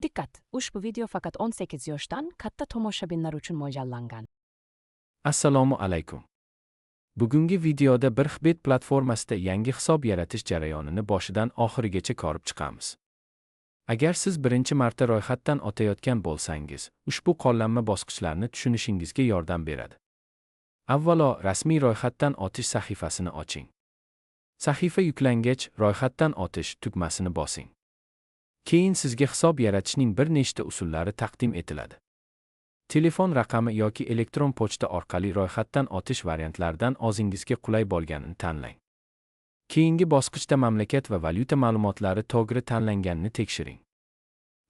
Dikkat! Ushbu video faqat 18 yoshdan katta tomoshabinlar uchun mo'ljallangan. Assalomu alaykum. Bugungi videoda Birxbet platformasida yangi hisob yaratish jarayonini boshidan oxirigacha ko'rib chiqamiz. Agar siz birinchi marta ro'yxatdan o'tayotgan bo'lsangiz, ushbu qo'llanma bosqichlarni tushunishingizga yordam beradi. Avvalo, rasmiy ro'yxatdan o'tish sahifasini oching. Sahifa yuklangach, ro'yxatdan o'tish tugmasini bosing. Keyin sizga hisob yaratishning bir nechta usullari taqdim etiladi. Telefon raqami yoki elektron pochta orqali ro'yxatdan o'tish variantlaridan o'zingizga qulay bo'lganini tanlang. Keyingi bosqichda mamlakat va valyuta ma'lumotlari to'g'ri tanlanganini tekshiring.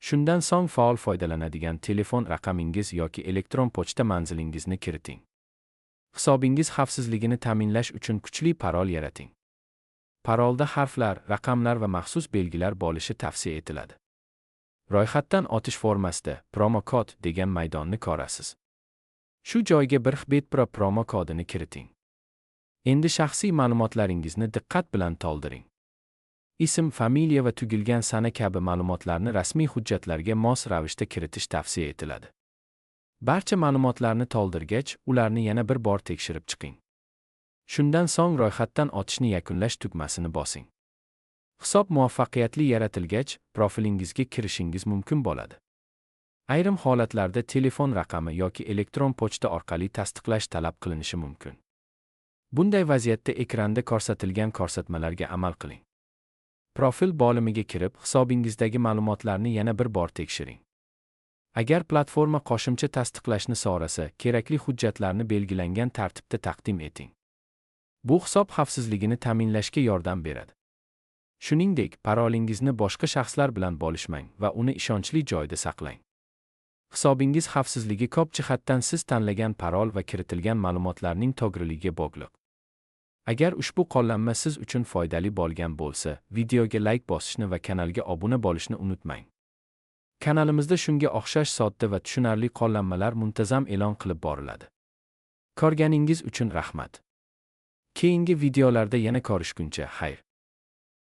Shundan so'ng faol foydalanadigan telefon raqamingiz yoki elektron pochta manzilingizni kiriting. Hisobingiz xavfsizligini ta'minlash uchun kuchli parol yarating. Parolda harflar, raqamlar va maxsus belgilar bo'lishi tavsiya etiladi. Ro'yxatdan o'tish formasida promo kod degan maydonni ko'rasiz. Shu joyga Birxbet Pro promo kodini kiriting. Endi shaxsiy ma'lumotlaringizni diqqat bilan to'ldiring. Ism, familiya va tug'ilgan sana kabi ma'lumotlarni rasmiy hujjatlarga mos ravishda kiritish tavsiya etiladi. Barcha ma'lumotlarni to'ldirgach, ularni yana bir bor tekshirib chiqing. Shundan so'ng ro'yxatdan o'tishni yakunlash tugmasini bosing. Hisob muvaffaqiyatli yaratilgach, profilingizga kirishingiz mumkin bo'ladi. Ayrim holatlarda telefon raqami yoki elektron pochta orqali tasdiqlash talab qilinishi mumkin. Bunday vaziyatda ekranda ko'rsatilgan ko'rsatmalarga amal qiling. Profil bo'limiga kirib, hisobingizdagi ma'lumotlarni yana bir bor tekshiring. Agar platforma qo'shimcha tasdiqlashni so'rasa, kerakli hujjatlarni belgilangan tartibda taqdim eting. Bu hisob xavfsizligini ta'minlashga yordam beradi. Shuningdek, parolingizni boshqa shaxslar bilan bo'lishmang va uni ishonchli joyda saqlang. Hisobingiz xavfsizligi ko'p jihatdan siz tanlagan parol va kiritilgan ma'lumotlarning to'g'riligiga bog'liq. Agar ushbu qo'llanma siz uchun foydali bo'lgan bo'lsa, videoga like bosishni va kanalga obuna bo'lishni unutmang. Kanalimizda shunga o'xshash sodda va tushunarli qo'llanmalar muntazam e'lon qilib boriladi. Ko'rganingiz uchun rahmat. Keyingi videolarda yana ko'rishguncha xayr.